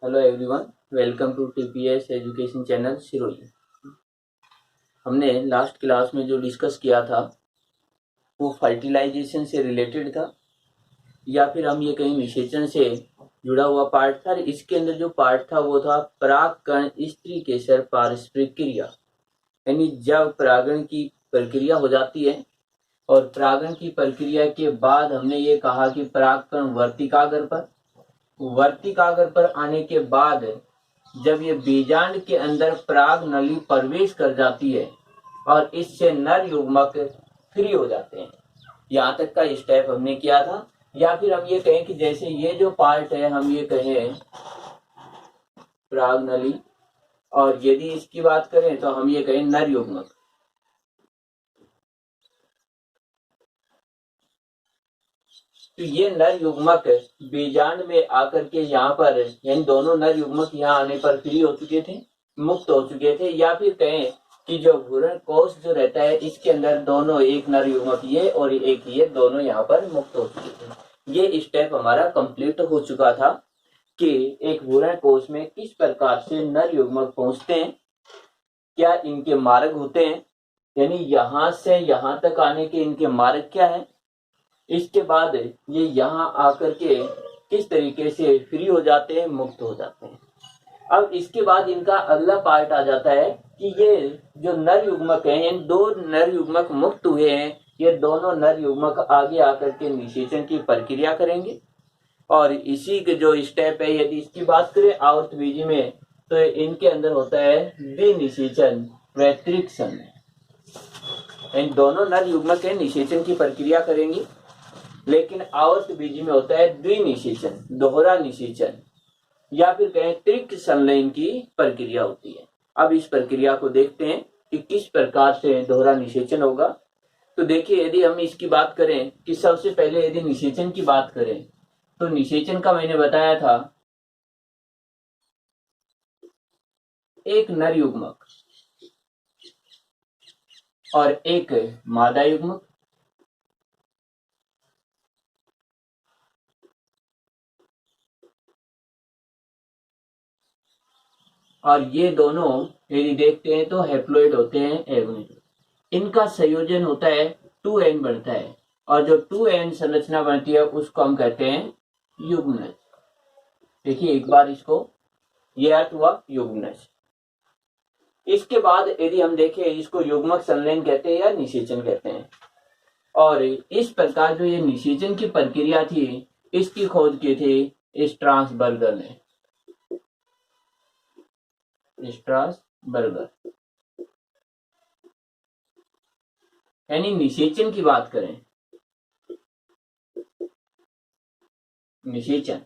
Hello everyone, welcome to TPS education channel Sirohi. हमने last class में जो डिस्कस किया था वो फर्टिलाइजेशन से रिलेटेड था, या फिर हम ये कहीं निषेचन से जुड़ा हुआ पार्ट था। इसके अंदर जो पार्ट था वो था परागकण स्त्री केसर पारस्परिक क्रिया, यानी जब परागण की प्रक्रिया हो जाती है और परागण की प्रक्रिया के बाद हमने ये कहा कि परागकण वर्तिकाग्र पर आने के बाद जब ये बीजांड के अंदर पराग नली प्रवेश कर जाती है और इससे नर युग्मक फ्री हो जाते हैं। यहाँ तक का स्टेप हमने किया था। या फिर हम ये कहें कि जैसे ये जो पार्ट है हम ये कहें पराग नली, और यदि इसकी बात करें तो हम ये कहें नर युग्मक। तो ये नर युग्मक बीजांड में आकर के यहाँ पर, यानी दोनों नर युग्मक यहाँ आने पर फ्री हो चुके थे, मुक्त हो चुके थे। या फिर कहें कि जो भ्रूण कोश जो रहता है इसके अंदर दोनों, एक नर युग्मक ये और एक ये, दोनों यहाँ पर मुक्त हो चुके थे। ये स्टेप हमारा कंप्लीट हो चुका था कि एक भ्रूण कोश में किस प्रकार से नर युग्मक पहुंचते हैं, क्या इनके मार्ग होते हैं, यानी यहाँ से यहाँ तक आने के इनके मार्ग क्या है, इसके बाद ये यहाँ आकर के किस तरीके से फ्री हो जाते हैं, मुक्त हो जाते हैं। अब इसके बाद इनका अगला पार्ट आ जाता है कि ये जो नर युग्मक हैं, इन दो नर युग्मक मुक्त हुए हैं, ये दोनों नर युग्मक आगे आकर के निषेचन की प्रक्रिया करेंगे। और इसी के जो स्टेप है, यदि इसकी बात करें आवर्तबीजी में, तो इनके अंदर होता है द्विनिषेचन वैतरिक समय। इन दोनों नर युग्मक है निषेचन की प्रक्रिया करेंगे, लेकिन आवर्तबीजी में होता है द्विनिषेचन, दोहरा निषेचन, या फिर कहें त्रिक संलयन की प्रक्रिया होती है। अब इस प्रक्रिया को देखते हैं कि किस प्रकार से दोहरा निषेचन होगा। तो देखिए, यदि हम इसकी बात करें कि सबसे पहले यदि निषेचन की बात करें तो निषेचन का मैंने बताया था एक नर युग्मक और एक मादा युग्मक, और ये दोनों यदि देखते हैं तो हैप्लॉइड होते हैं एगोनिड। इनका संयोजन होता है 2n बनता है, और जो 2n संरचना बनती है उसको हम कहते हैं युग्मनज। देखिए एक बार इसको, ये अर्थ हुआ युग्मनज। इसके बाद यदि हम देखें इसको युग्मक संलयन कहते हैं या निषेचन कहते हैं। और इस प्रकार जो ये निषेचन की प्रक्रिया थी इसकी खोज की थी स्ट्रासबर्गर ने। स्ट्रासबर्गर, यानी निषेचन की बात करें, निषेचन,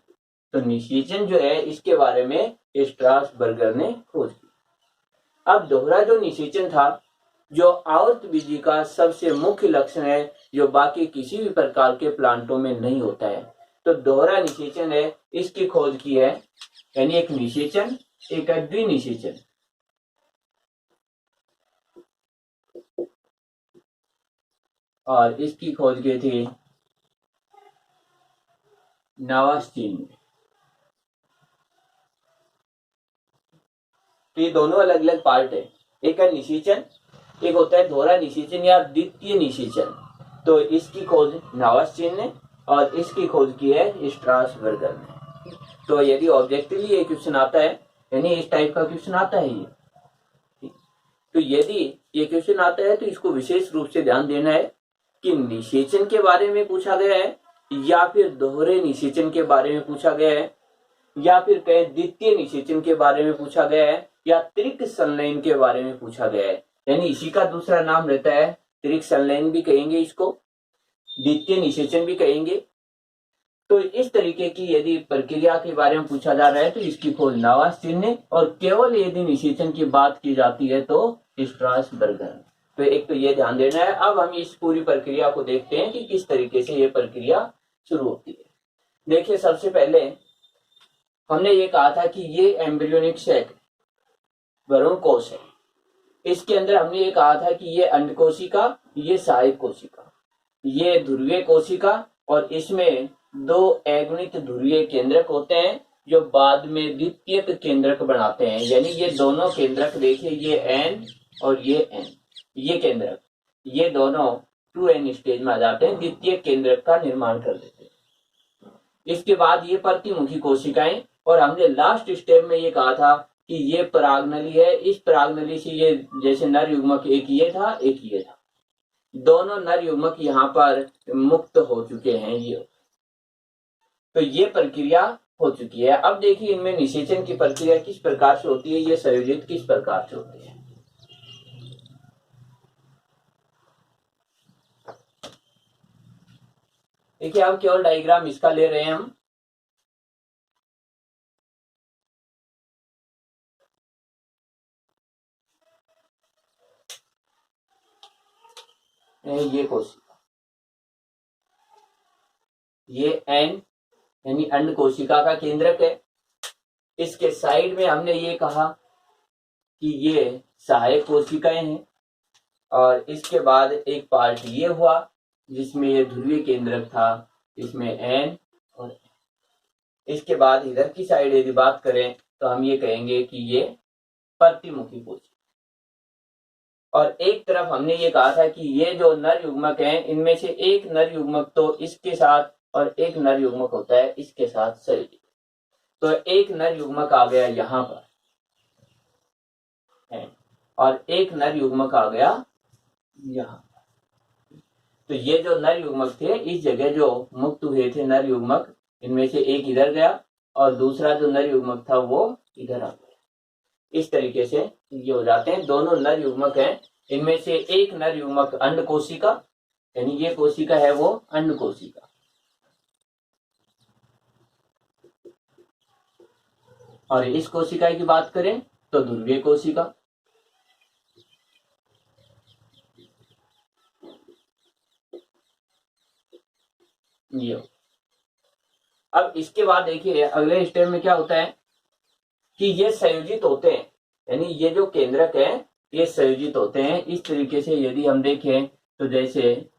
तो निषेचन जो है इसके बारे में स्ट्रासबर्गर ने खोज की। अब दोहरा जो निषेचन था, जो आवर्तबीजी का सबसे मुख्य लक्षण है, जो बाकी किसी भी प्रकार के प्लांटों में नहीं होता है, तो दोहरा निषेचन है, इसकी खोज की है। यानी एक निषेचन, एक द्विनिषेचन। और इसकी खोज की थी नावास्टीन में। तो ये दोनों अलग अलग पार्ट है, एक है निषेचन, एक होता है दोहरा निषेचन या द्वितीय निषेचन। तो इसकी खोज नावास्टीन ने और इसकी खोज की है स्ट्रासबर्गर ने। तो यदि ऑब्जेक्टिवली ये क्वेश्चन आता है, यानी इस टाइप का क्वेश्चन आता है ये, तो यदि ये क्वेश्चन आता है तो इसको विशेष रूप से ध्यान देना है कि निषेचन के बारे में पूछा गया है या फिर दोहरे निषेचन के बारे में पूछा गया है, या फिर कहें द्वितीय निषेचन के बारे में पूछा गया है, या त्रिक संलयन के बारे में पूछा गया है। यानी इसी का दूसरा नाम रहता है त्रिक संलयन भी कहेंगे इसको, द्वितीय निषेचन भी कहेंगे। तो इस तरीके की यदि प्रक्रिया के बारे में पूछा जा रहा है तो इसकी खोज नावास्टीन ने, और केवल यदि निषेचन की बात की जाती है तो स्ट्रासबर्गर। तो एक तो ये ध्यान देना है। अब हम इस पूरी प्रक्रिया को देखते हैं कि किस तरीके से ये प्रक्रिया शुरू होती है। देखिए, सबसे पहले हमने ये कहा था कि ये एम्ब्रियोनिक सेक भ्रूण कोश है। इसके अंदर हमने ये कहा था कि ये अंडकोशिका, ये सहायक कोशिका, ये ध्रुवीय कोशिका, और इसमें दो एगुणित ध्रुवीय केंद्रक होते हैं, जो बाद में द्वितीयक केंद्रक बनाते हैं, यानी ये दोनों केंद्रक देखिए, ये एन और ये एन, ये केंद्रक, ये दोनों 2n स्टेज में आ जाते हैं, द्वितीय केंद्रक का निर्माण कर देते हैं। इसके बाद ये प्रतिमुखी कोशिकाएं, और हमने लास्ट स्टेप में ये कहा था कि ये परागनली है, इस परागनली से ये जैसे नर युग्मक एक ये था, एक ये था, दोनों नर युग्मक यहाँ पर मुक्त हो चुके हैं ये, तो ये प्रक्रिया हो चुकी है। अब देखिए इनमें निषेचन की प्रक्रिया किस प्रकार से होती है, ये संयोजित किस प्रकार से होती है। देखिए अब केवल डायग्राम इसका ले रहे हैं हम। ये कोशिका, ये एन यानी अंड कोशिका का केंद्रक है। इसके साइड में हमने ये कहा कि ये सहायक कोशिकाएं हैं, और इसके बाद एक पार्ट ये हुआ जिसमें ये ध्रुवीय केंद्रक था, इसमें एन, और इसके बाद इधर की साइड यदि बात करें तो हम ये कहेंगे कि ये प्रतिमुखी कोशिका। और एक तरफ हमने ये कहा था कि ये जो नर युग्मक हैं, इनमें से एक नर युग्मक तो इसके साथ और एक नर युग्मक होता है इसके साथ संयोजित, तो एक नर युग्मक आ गया यहां पर है, और एक नर युग्मक आ गया यहां। तो ये जो नर युग्मक थे, इस जगह जो मुक्त हुए थे नर युग्मक, इनमें से एक इधर गया और दूसरा जो नर युग्मक था वो इधर आ गया। इस तरीके से ये हो जाते हैं, दोनों नर युग्मक हैं, इनमें से एक नर युग्मक अंड कोशिका, यानी ये कोशिका है वो अंड कोशिका, और इस कोशिका की बात करें तो ध्रुवीय कोशिका। ये अब इसके बाद देखिए अगले स्टेप में क्या होता है कि ये संयोजित होते हैं, यानी ये जो केंद्रक है ये संयोजित होते हैं। इस तरीके से यदि हम देखें तो जैसे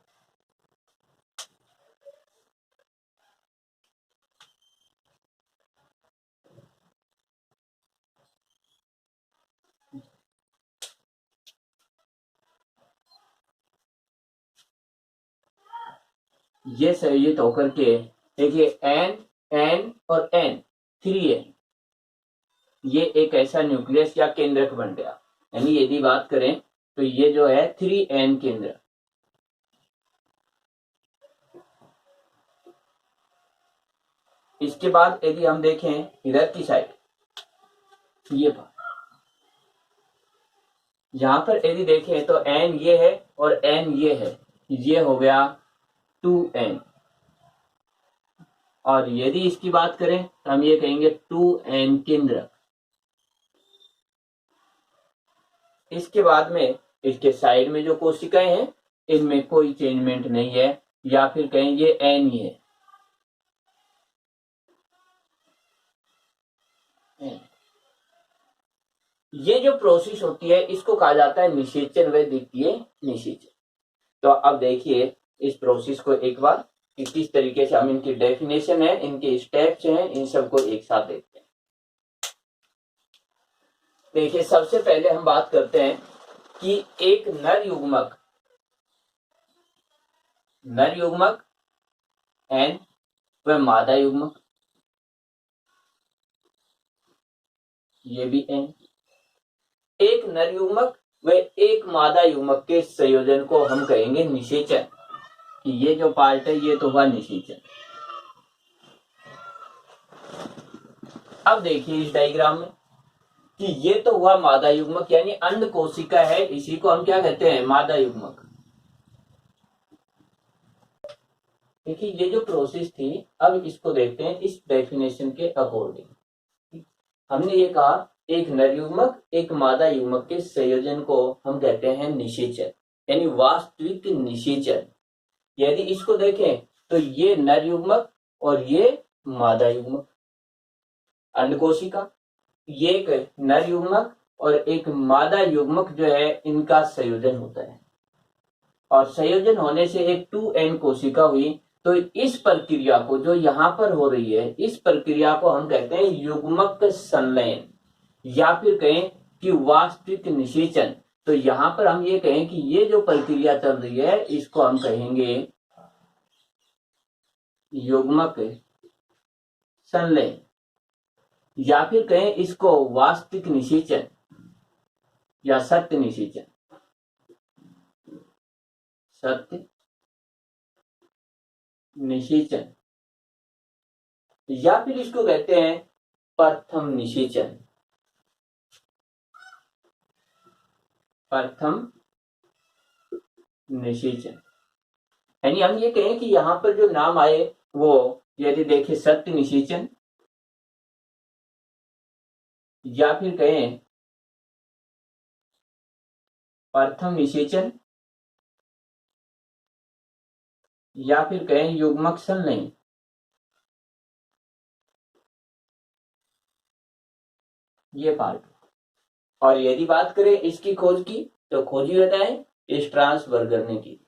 ये संयोजित होकर के देखिए एन एन और एन 3n, ये एक ऐसा न्यूक्लियस या केंद्रक बन गया। यानी यदि बात करें तो ये जो है 3n केंद्र, इसके बाद यदि हम देखें इधर की साइड, ये बात यहां पर यदि देखें तो n ये है और n ये है, ये हो गया 2n, और यदि इसकी बात करें तो हम ये कहेंगे 2n केंद्र। इसके बाद में इसके साइड में जो कोशिकाएं हैं इनमें कोई चेंजमेंट नहीं है, या फिर कहेंगे n ही है। ये जो प्रोसेस होती है इसको कहा जाता है निषेचन व द्वितीय निषेचन। तो अब देखिए इस प्रोसेस को एक बार कि किस तरीके से हम इनकी डेफिनेशन है, इनके स्टेप्स हैं, इन सबको एक साथ देखते हैं। देखिए सबसे पहले हम बात करते हैं कि एक नर युग्मक एन व मादा युग्मक, ये भी एन, एक नर युग्मक व एक मादा युग्मक के संयोजन को हम कहेंगे निषेचन, कि ये जो पार्ट है ये तो हुआ निषेचन। अब देखिए इस डायग्राम में कि ये तो हुआ मादा युग्मक, यानी अंड कोशिका है, इसी को हम क्या कहते हैं, मादा युग्मक। देखिए ये जो प्रोसेस थी, अब इसको देखते हैं इस डेफिनेशन के अकॉर्डिंग। हमने ये कहा एक नर युग्मक एक मादा युग्मक के संयोजन को हम कहते हैं निषेचन, यानी वास्तविक निषेचन। यदि इसको देखें तो ये नर युग्मक और ये मादा युग्मक अंड कोशिका, ये एक नर युग्मक और एक मादा युग्मक जो है इनका संयोजन होता है, और संयोजन होने से एक 2n कोशिका हुई, तो इस प्रक्रिया को जो यहाँ पर हो रही है, इस प्रक्रिया को हम कहते हैं युग्मक संलयन या फिर कहें कि वास्तविक निषेचन। तो यहाँ पर हम ये कहें कि ये जो प्रक्रिया चल रही है इसको हम कहेंगे युग्मक संलयन या फिर कहें इसको वास्तविक निषेचन या सत्य निषेचन, सत्य निषेचन, या फिर इसको कहते हैं प्रथम निषेचन, प्रथम निषेचन। यानी हम ये कहें कि यहां पर जो नाम आए वो यदि देखें सत्य निषेचन या फिर कहें प्रथम निषेचन या फिर कहें युग्मक संलयन, ये पार्ट। और यदि बात करें इसकी खोज की तो खोज ही रहता है स्ट्रासबर्ग करने की।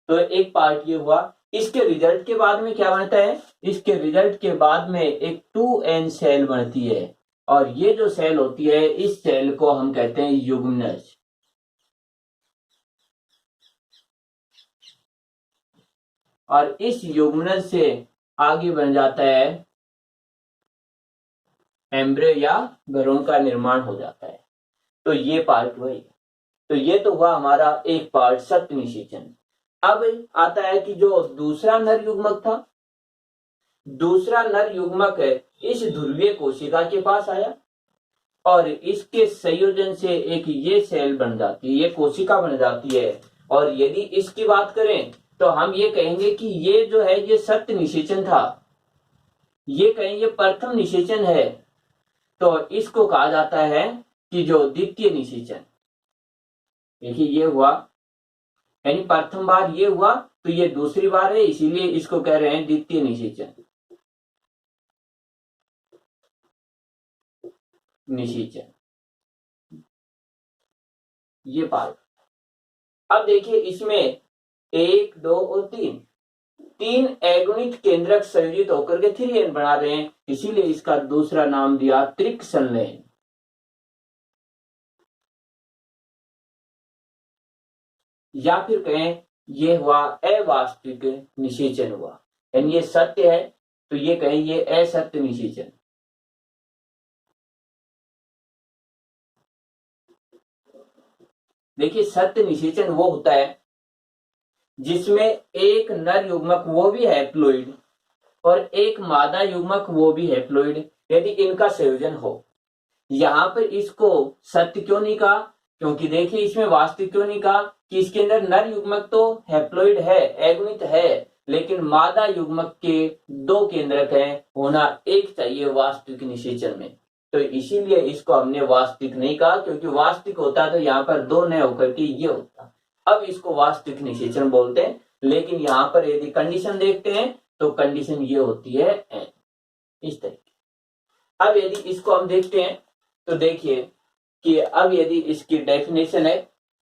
तो एक पार्ट ये हुआ। इसके रिजल्ट के बाद में क्या बनता है, इसके रिजल्ट के बाद में एक 2n सेल बनती है और ये जो सेल होती है इस सेल को हम कहते हैं युग्मनज। और इस युग्मनज से आगे बन जाता है एम्ब्रियो या भ्रूण का निर्माण हो जाता है। तो ये पार्ट वही। तो ये तो हुआ हमारा एक पार्ट सत्य निषेचन। अब आता है कि जो दूसरा नर युग्मक था, दूसरा नर युग्मक है इस ध्रुवीय कोशिका के पास आया और इसके संयोजन से एक ये सेल बन जाती है, ये कोशिका बन जाती है। और यदि इसकी बात करें तो हम ये कहेंगे कि ये जो है ये सत्य निषेचन था, ये कहें ये प्रथम निषेचन है। तो इसको कहा जाता है कि जो द्वितीय निषेचन। देखिए ये हुआ, यानी प्रथम बार ये हुआ तो ये दूसरी बार है, इसीलिए इसको कह रहे हैं द्वितीय निषेचन। निषेचन ये पार्ट। अब देखिए इसमें 1, 2 और 3 एगोनिक केंद्रक संयोजित होकर के 3n बना रहे हैं, इसीलिए इसका दूसरा नाम दिया त्रिक संलयन। या फिर कहें ये हुआ अवास्तविक निषेचन हुआ, यानी ये सत्य है तो ये कहें ये असत्य निषेचन। देखिए सत्य निषेचन वो होता है जिसमें एक नर युग्मक वो भी हैप्लॉइड और एक मादा युग्मक वो भी हैप्लॉइड, यदि इनका संयोजन हो। यहां पर इसको सत्य क्यों नहीं कहा, क्योंकि देखिए इसमें वास्तविक क्यों नहीं कहा कि इसके अंदर नर युग्मक तो हैप्लॉइड है, एगोनित है, लेकिन मादा युग्मक के 2 केंद्रक हैं, होना एक चाहिए वास्तविक निषेचन में। तो इसीलिए इसको हमने वास्तविक नहीं कहा, क्योंकि वास्तविक होता तो यहाँ पर 2 न होकर के ये होता। अब इसको वास्तविक निषेचन बोलते हैं, लेकिन यहाँ पर यदि कंडीशन देखते हैं तो कंडीशन ये होती है n, इस तरीके। अब यदि इसको हम देखते हैं तो देखिए कि अब यदि इसकी डेफिनेशन है,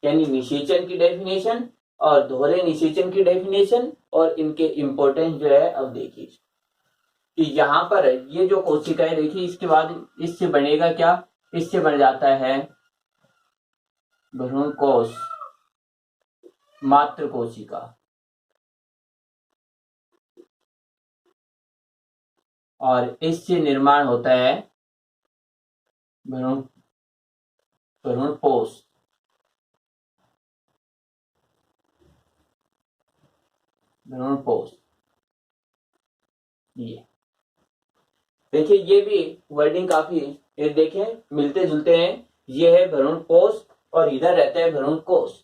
यानी निषेचन की डेफिनेशन और दोहरे निषेचन की डेफिनेशन और इनके इंपॉर्टेंस जो है, अब देखिए कि यहाँ पर ये जो कोशिका है, देखिए इसके बाद इससे बनेगा क्या, इससे बन जाता है भ्रूण कोश, मात्र कोशिका, और इससे निर्माण होता है भ्रूण पोष। भ्रूण पोष ये देखिए, ये भी वर्डिंग काफी ये देखें मिलते जुलते हैं। ये है भ्रूण पोष और इधर रहता है भ्रूण कोश।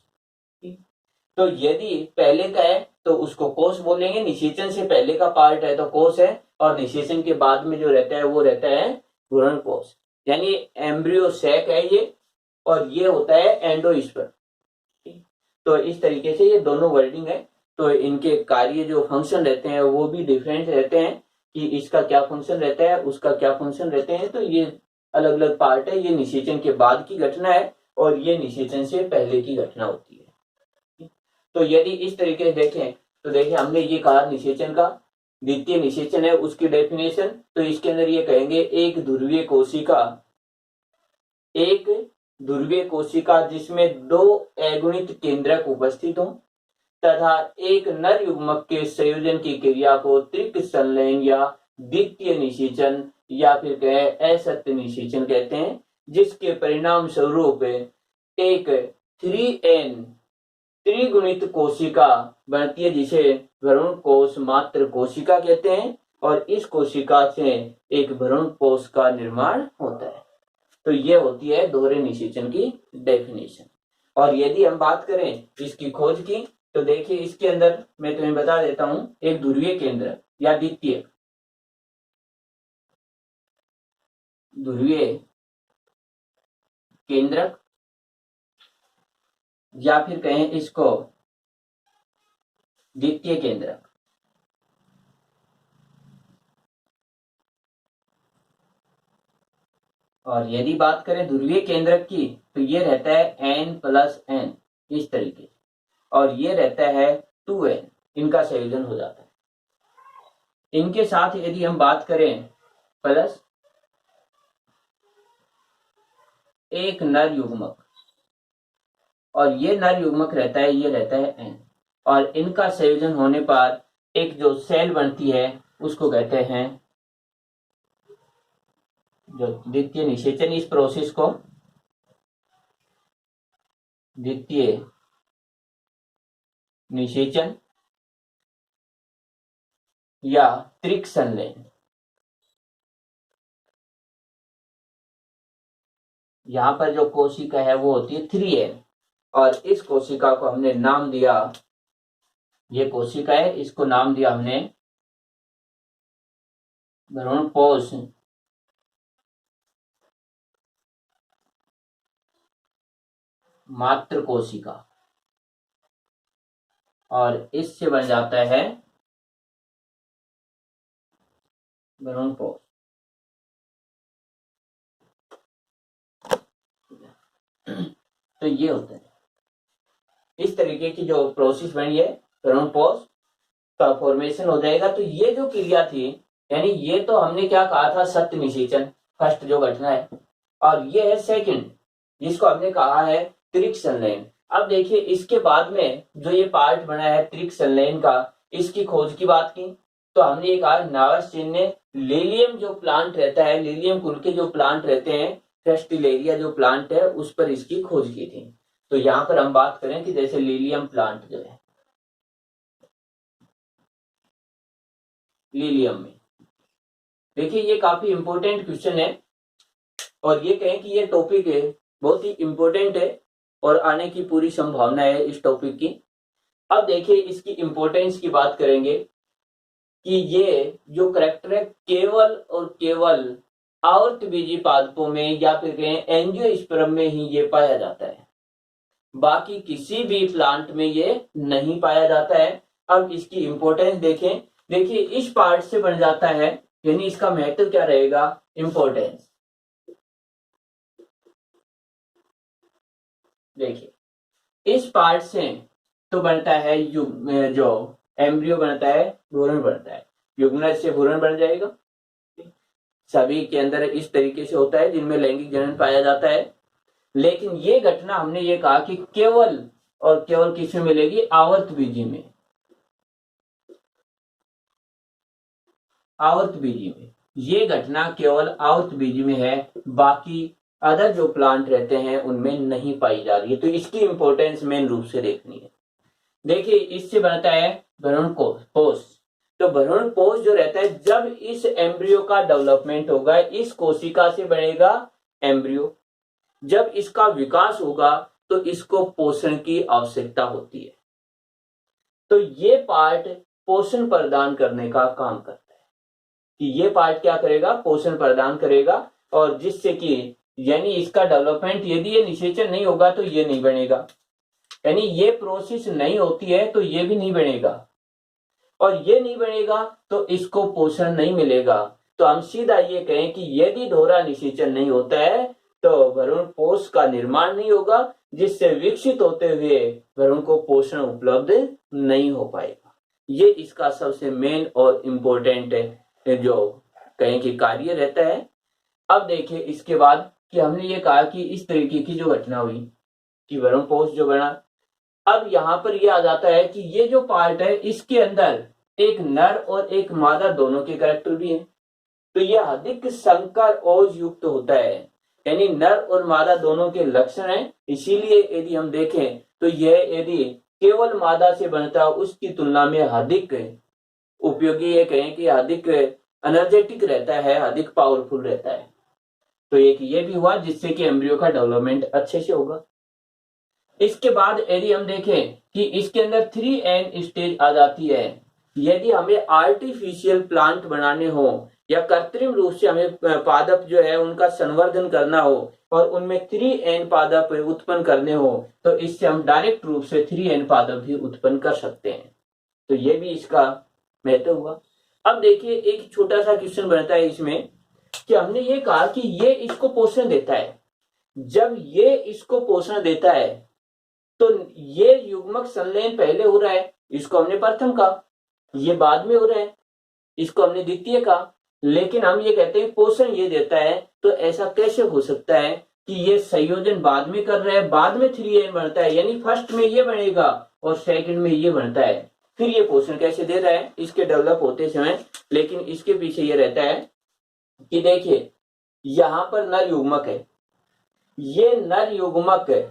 तो यदि पहले का है तो उसको कोश बोलेंगे, निषेचन से पहले का पार्ट है तो कोश है, और निषेचन के बाद में जो रहता है वो रहता है भ्रूण कोश। यानी एम्ब्रियो सैक है ये, और ये होता है एंडोस्पर्म। तो इस तरीके से ये दोनों वर्डिंग है। तो इनके कार्य जो फंक्शन रहते हैं वो भी डिफरेंट रहते हैं, कि इसका क्या फंक्शन रहता है, उसका क्या फंक्शन रहते हैं। तो ये अलग अलग पार्ट है। ये निषेचन के बाद की घटना है और ये निषेचन से पहले की घटना होती है। तो यदि इस तरीके से देखें तो देखिए हमने ये कहा निषेचन का, द्वितीय निषेचन है उसकी डेफिनेशन। तो इसके अंदर ये कहेंगे एक ध्रुवीय कोशिका जिसमें दो अगुणित केंद्रक उपस्थित हो तथा एक नर युग्मक के संयोजन की क्रिया को त्रिक संलयन या द्वितीय निषेचन या फिर कहें असत्य निषेचन कहते हैं, जिसके परिणाम स्वरूप एक 3n त्रिगुणित कोशिका बनती है जिसे भ्रूण कोश मात्र कोशिका कहते हैं, और इस कोशिका से एक भ्रूण कोश का निर्माण होता है। तो ये होती है दोहरे निषेचन की डेफिनेशन। और यदि हम बात करें इसकी खोज की तो देखिए इसके अंदर मैं तुम्हें बता देता हूं, एक ध्रुवीय केंद्र या द्वितीय ध्रुवीय केंद्रक या फिर कहें इसको द्वितीय केंद्रक, और यदि बात करें ध्रुवीय केंद्रक की तो ये रहता है n+n इस तरीके से, और ये रहता है 2n, इनका संयोजन हो जाता है। इनके साथ यदि हम बात करें प्लस एक नर युग्मक, और ये नर युग्मक रहता है, ये रहता है n, और इनका संयोजन होने पर एक जो सेल बनती है उसको कहते हैं जो द्वितीय निषेचन। इस प्रोसेस को द्वितीय निषेचन या त्रिक संलयन, यहां पर जो कोशिका है वो होती है 3n, और इस कोशिका को हमने नाम दिया, ये कोशिका है इसको नाम दिया हमने भ्रूणपोष मात्र कोशिका, और इससे बन जाता है भ्रूणपोष। तो ये होता है इस तरीके की जो प्रोसेस बनी है, भ्रूणपोष का फॉर्मेशन हो जाएगा। तो ये जो क्रिया थी, यानी ये तो हमने क्या कहा था, सत्य निषेचन फर्स्ट जो घटना है, और ये है सेकंड जिसको हमने कहा है त्रिक संलयन। अब देखिए इसके बाद में जो ये पार्ट बना है त्रिक संलयन का, इसकी खोज की बात की तो हमने ये कहा नावास्टिन ने लिलियम जो प्लांट रहता है, लिलियम कुल के जो प्लांट रहते हैं, फेस्टिलेरिया जो प्लांट है उस पर इसकी खोज की थी। तो यहाँ पर हम बात करें कि जैसे लिलियम प्लांट जो है, लिलियम में देखिए ये काफी इंपॉर्टेंट क्वेश्चन है, और ये कहें कि ये टॉपिक है बहुत ही इंपॉर्टेंट है और आने की पूरी संभावना है इस टॉपिक की। अब देखिए इसकी इंपॉर्टेंस की बात करेंगे कि ये जो करैक्टर है केवल और केवल आवर्तबीजी पादपों में या फिर कहें एंजियोस्पर्म में ही ये पाया जाता है, बाकी किसी भी प्लांट में ये नहीं पाया जाता है। अब इसकी इंपॉर्टेंस देखें, देखिए इस पार्ट से बन जाता है, यानी इसका महत्व क्या रहेगा, इंपॉर्टेंस। देखिए इस पार्ट से तो बनता है जो एम्ब्रियो बनता है, भ्रूण बनता है, युग्मनज से भ्रूण बन जाएगा। सभी के अंदर इस तरीके से होता है जिनमें लैंगिक जनन पाया जाता है। लेकिन ये घटना हमने ये कहा कि केवल और केवल किसमें मिलेगी, आवर्तबीजी में, आवर्तबीजी में। ये घटना केवल आवर्तबीजी में है, बाकी अदर जो प्लांट रहते हैं उनमें नहीं पाई जा रही है। तो इसकी इंपॉर्टेंस मेन रूप से देखनी है। देखिए इससे बनता है भ्रूणपोष। तो भ्रूणपोष जो रहता है, जब इस एम्ब्रियो का डेवलपमेंट होगा, इस कोशिका से बनेगा एम्ब्रियो। जब इसका विकास होगा तो इसको पोषण की आवश्यकता होती है। तो ये पार्ट पोषण प्रदान करने का काम करता है कि ये पार्ट क्या करेगा, पोषण प्रदान करेगा, और जिससे कि यानी इसका डेवलपमेंट, यदि ये निषेचन नहीं होगा तो ये नहीं बनेगा, यानी ये प्रोसेस नहीं होती है तो ये भी नहीं बनेगा, और ये नहीं बनेगा तो इसको पोषण नहीं मिलेगा। तो हम सीधा ये कहें कि यदि दोहरा निषेचन नहीं होता है तो भ्रूणपोष का निर्माण नहीं होगा, जिससे विकसित होते हुए भ्रूण को पोषण उपलब्ध नहीं हो पाएगा। ये इसका सबसे मेन और इम्पोर्टेंट जो कहें कि कार्य रहता है। अब देखिए इसके बाद कि हमने ये कहा कि इस तरीके की जो घटना हुई कि भ्रूण कोश जो बना, अब यहाँ पर ये आ जाता है कि ये जो पार्ट है इसके अंदर एक नर और एक मादा दोनों के कैरेक्टर भी हैं। तो यह अधिक संकर ओज युक्त होता है, यानी नर और मादा दोनों के लक्षण हैं। इसीलिए यदि हम देखें तो यह यदि केवल मादा से बनता है उसकी तुलना में अधिक उपयोगी, ये कहें कि अधिक एनर्जेटिक रहता है, अधिक पावरफुल रहता है। तो एक ये भी हुआ जिससे कि एम्ब्रियो का डेवलपमेंट अच्छे से होगा। इसके बाद यदि हम देखें कि इसके अंदर 3N स्टेज आ जाती है। यदि हमें आर्टिफिशियल प्लांट बनाने हो या कृत्रिम रूप से हमें पादप जो है उनका संवर्धन करना हो और उनमें 3N पादप उत्पन्न करने हो, तो इससे हम डायरेक्ट रूप से 3N पादप भी उत्पन्न कर सकते हैं। तो ये भी इसका महत्व हुआ। अब देखिए एक छोटा सा क्वेश्चन बनता है इसमें कि हमने ये कहा कि ये इसको पोषण देता है। जब ये इसको पोषण देता है तो ये युग्मक संलयन पहले हो रहा है, इसको हमने प्रथम कहा, ये बाद में हो रहा है, इसको हमने द्वितीय कहा। लेकिन हम ये कहते हैं पोषण ये देता है, तो ऐसा कैसे हो सकता है कि ये संयोजन बाद में कर रहा है, बाद में 3N बनता है, यानी फर्स्ट में ये बनेगा और सेकंड में ये बनता है, फिर ये पोषण कैसे दे रहा है इसके डेवलप होते समय। लेकिन इसके पीछे ये रहता है कि देखिए यहां पर नर युग्मक है, ये नर युग्मक है,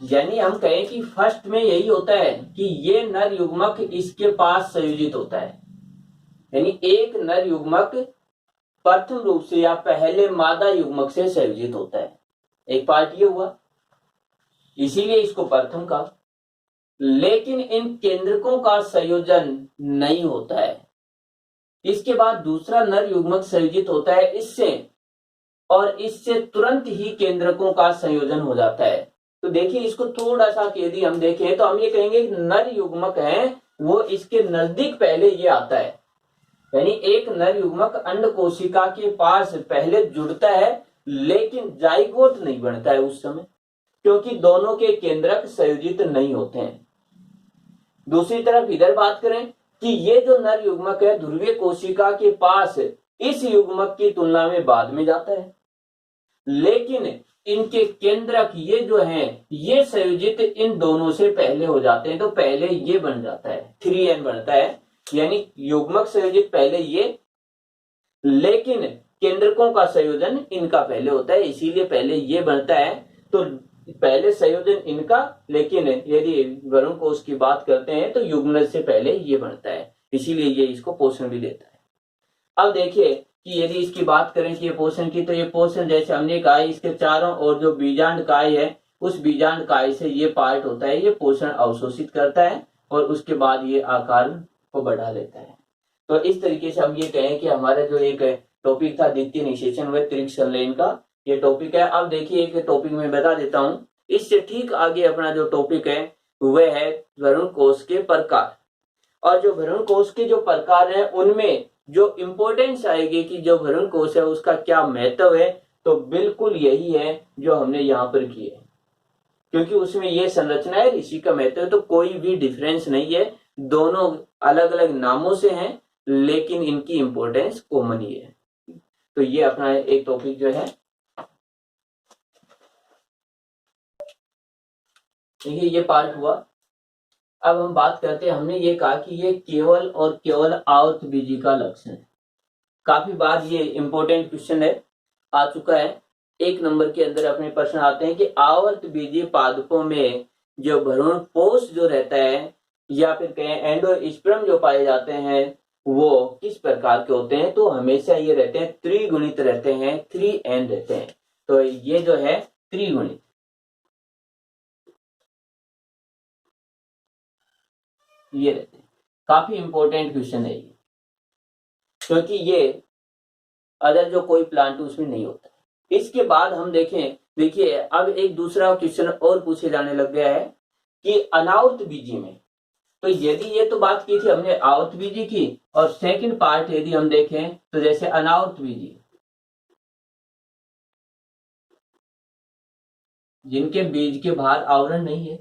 यानी हम कहें कि फर्स्ट में यही होता है कि ये नर युग्मक इसके पास संयोजित होता है, यानी एक नर युग्मक प्रथम रूप से या पहले मादा युग्मक से संयोजित होता है। एक पार्ट ये हुआ, इसीलिए इसको प्रथम कहा। लेकिन इन केंद्रकों का संयोजन नहीं होता है। इसके बाद दूसरा नर युग्मक संयोजित होता है इससे, और इससे तुरंत ही केंद्रकों का संयोजन हो जाता है। तो देखिए इसको थोड़ा सा यदि हम देखें तो हम ये कहेंगे नर युग्मक है वो इसके नजदीक पहले ये आता है, यानी एक नर युग्मक अंड कोशिका के पास पहले जुड़ता है, लेकिन जाइगोट नहीं बनता है उस समय, क्योंकि दोनों के केंद्रक संयोजित नहीं होते हैं। दूसरी तरफ इधर बात करें कि ये जो नर युग्मक है ध्रुवीय कोशिका के पास इस युग्मक की तुलना में बाद में जाता है, लेकिन इनके केंद्रक ये जो हैं ये संयोजित इन दोनों से पहले हो जाते हैं। तो पहले ये बन जाता है, 3N बनता है, यानी युग्मक संयोजित पहले ये, लेकिन केंद्रकों का संयोजन इनका पहले होता है, इसीलिए पहले ये बनता है। तो पहले संयोजन इनका, लेकिन यदि भ्रूण कोश की बात करते हैं तो युग्मन से पहले ये बनता है, इसीलिए ये इसको पोषण भी देता है। अब देखिए कि यदि इसकी बात करें कि ये पोषण की, तो ये पोषण जैसे हमने कहा इसके चारों ओर जो बीजांड काय है उस बीजांड काय से ये पार्ट होता है, ये पोषण अवशोषित करता है और उसके बाद ये आकार को बढ़ा लेता है। तो इस तरीके से हम ये कहें कि हमारा जो एक टॉपिक था द्वितीय निषेचन व त्रिक संलयन का, ये टॉपिक है। अब देखिए एक टॉपिक में बता देता हूं, इससे ठीक आगे अपना जो टॉपिक है वह है भ्रूण कोश के प्रकार। और जो भ्रूण कोश के जो प्रकार है उनमें जो इंपॉर्टेंस आएगी कि जो भ्रूण कोश है उसका क्या महत्व है, तो बिल्कुल यही है जो हमने यहाँ पर किया है, क्योंकि उसमें ये संरचना है, इसी का महत्व, तो कोई भी डिफरेंस नहीं है, दोनों अलग अलग नामों से हैं लेकिन इनकी इंपॉर्टेंस कॉमन ही है। तो ये अपना एक टॉपिक जो है, देखिए ये पार्ट हुआ। अब हम बात करते हैं, हमने ये कहा कि ये केवल और केवल आवर्त बीजी का लक्षण है। काफी बार ये इंपॉर्टेंट क्वेश्चन है, आ चुका है, 1 नंबर के अंदर अपने प्रश्न आते हैं कि आवर्त बीजी पादपों में जो भ्रूण कोश जो रहता है या फिर कहें एंडोस्पर्म जो पाए जाते हैं वो किस प्रकार के होते हैं, तो हमेशा ये रहते हैं त्रिगुणित रहते हैं, 3N रहते हैं। तो ये जो है त्रिगुणित, ये रहते हैं। काफी इंपॉर्टेंट क्वेश्चन है ये, क्योंकि ये अदर जो कोई प्लांट उसमें नहीं होता। इसके बाद हम देखें, देखिए अब एक दूसरा क्वेश्चन और पूछे जाने लग गया है कि अनावर्त बीजी में, तो यदि ये तो बात की थी हमने आवर्त बीजी की, और सेकंड पार्ट यदि हम देखें तो जैसे अनावर्त बीजी जिनके बीज के बाहर आवरण नहीं है,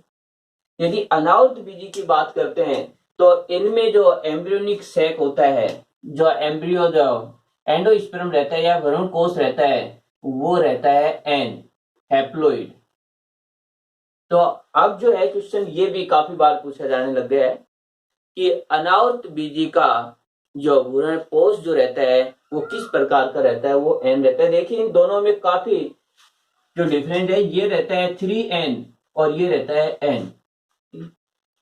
यदि अनावर्त बीजी की बात करते हैं तो इनमें जो एम्ब्रियोनिक सैक होता है, जो एम्ब्रियो जो एंडोस्पर्म रहता है या भ्रूण कोष रहता है, वो रहता है एन, हैप्लोइड। तो अब जो है क्वेश्चन ये भी काफी बार पूछा जाने लग गया है कि अनावर्त बीजी का जो भ्रूण कोष जो रहता है वो किस प्रकार का रहता है, वो एन रहता है। देखिए इन दोनों में काफी जो डिफरेंट है, ये रहता है 3n और ये रहता है n।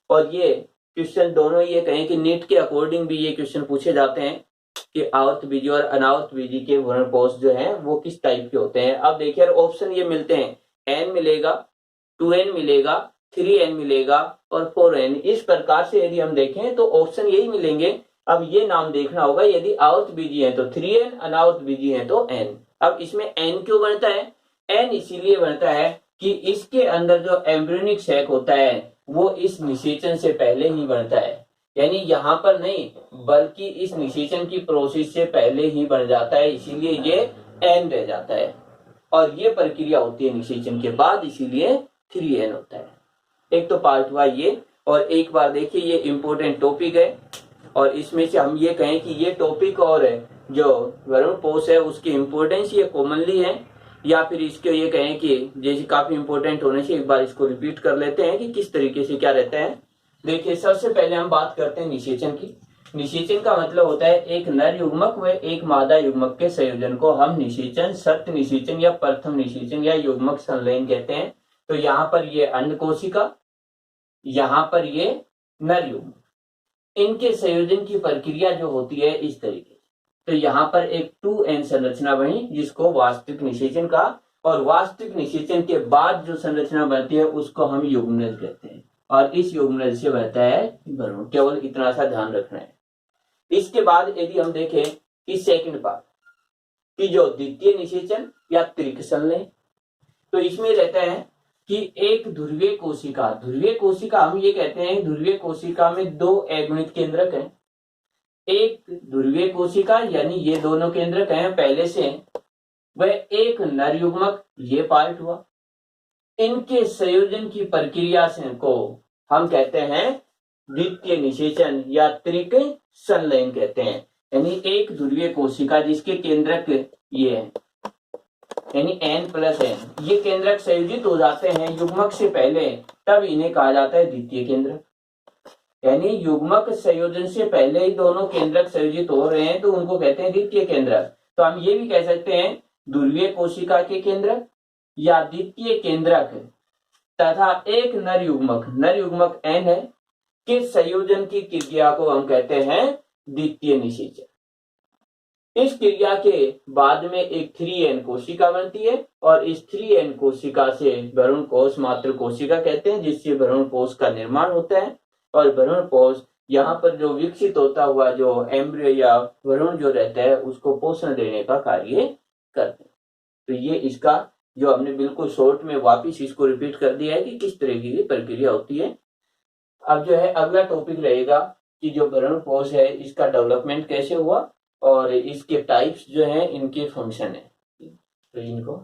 और ये क्वेश्चन दोनों ये कहें कि नीट के अकॉर्डिंग भी ये क्वेश्चन पूछे जाते हैं कि आवर्त बीजी और अनावर्त बीजी के भ्रूण कोष जो हैं वो किस टाइप के होते हैं। अब देखिए ऑप्शन ये मिलते हैं, n मिलेगा, 2n मिलेगा, 3n मिलेगा और 4n। इस प्रकार से यदि हम देखें तो ऑप्शन यही मिलेंगे। अब ये नाम देखना होगा, यदि आवर्त बीजी है तो 3n, अनावर्त बीजी है तो n। अब इसमें n क्यों बनता है? n इसीलिए बनता है कि इसके अंदर जो एम्ब्रियोनिक सैक होता है वो इस निषेचन से पहले ही बनता है, यानी यहाँ पर नहीं बल्कि इस निषेचन की प्रोसेस से पहले ही बन जाता है, इसीलिए ये n रह जाता है। और ये प्रक्रिया होती है निषेचन के बाद, इसीलिए 3n होता है। एक तो पार्ट हुआ ये। और एक बार देखिए ये इंपॉर्टेंट टॉपिक है और इसमें से हम ये कहें कि ये टॉपिक और जो भ्रूण कोष है उसकी इंपॉर्टेंस ये कॉमनली है, या फिर इसके ये कहें कि जैसे काफी इंपॉर्टेंट होने से एक बार इसको रिपीट कर लेते हैं कि किस तरीके से क्या रहता है। देखिए सबसे पहले हम बात करते हैं निषेचन की। निषेचन का मतलब होता है एक नर युग्मक व एक मादा युग्मक के संयोजन को हम निषेचन, सत्य निषेचन या प्रथम निषेचन या युग्मक संलयन कहते हैं। तो यहाँ पर ये अंड कोशिका, यहाँ पर ये नर युग्मक, इनके संयोजन की प्रक्रिया जो होती है इस तरीके। तो यहाँ पर एक 2n संरचना बनी जिसको वास्तविक निषेचन का, और वास्तविक निषेचन के बाद जो संरचना बनती है उसको हम युग्मनज कहते हैं, और इस युग्मनज से बनता है भ्रूण। केवल इतना सा ध्यान रखना है। इसके बाद यदि हम देखें कि सेकंड पार्ट की जो द्वितीय निषेचन या त्रिक संलयन, तो इसमें रहता है कि एक ध्रुवीय कोशिका, ध्रुवीय कोशिका हम ये कहते हैं ध्रुवीय कोशिका में 2 अगुणित केंद्रक हैं। एक ध्रुवीय कोशिका यानी ये दोनों केंद्रक हैं पहले से, वह एक नर युग्मक, ये पार्ट हुआ। इनके संयोजन की प्रक्रिया से को हम कहते हैं द्वितीय निषेचन या त्रिक संलयन कहते हैं। यानी एक ध्रुवीय कोशिका जिसके केंद्रक ये है, यानी n+n, ये केंद्रक संयोजित हो जाते हैं युग्मक से पहले, तब इन्हें कहा जाता है द्वितीय केंद्रक। यानी युग्मक संयोजन से पहले ही दोनों केंद्रक संयोजित हो रहे हैं तो उनको कहते हैं द्वितीय केंद्रक। तो हम ये भी कह सकते हैं ध्रुवीय कोशिका के केंद्रक या द्वितीय केंद्रक तथा एक नर युग्मक n है के संयोजन की क्रिया को हम कहते हैं द्वितीय निषेचन। इस क्रिया के बाद में एक 3n कोशिका बनती है और इस 3n कोशिका से भ्रूण कोष मात्र कोशिका कहते हैं, जिससे भ्रूण कोष का निर्माण होता है। और भ्रूण कोष यहाँ पर जो विकसित होता हुआ जो एम्ब्रियो या भ्रूण जो रहता है उसको पोषण देने का कार्य करते हैं। तो ये इसका जो हमने बिल्कुल शॉर्ट में वापिस इसको रिपीट कर दिया है कि किस तरह की प्रक्रिया होती है। अब जो है अगला टॉपिक रहेगा कि जो भ्रूण कोष है इसका डेवलपमेंट कैसे हुआ और इसके टाइप्स जो हैं, इनके फंक्शन है। तो इनको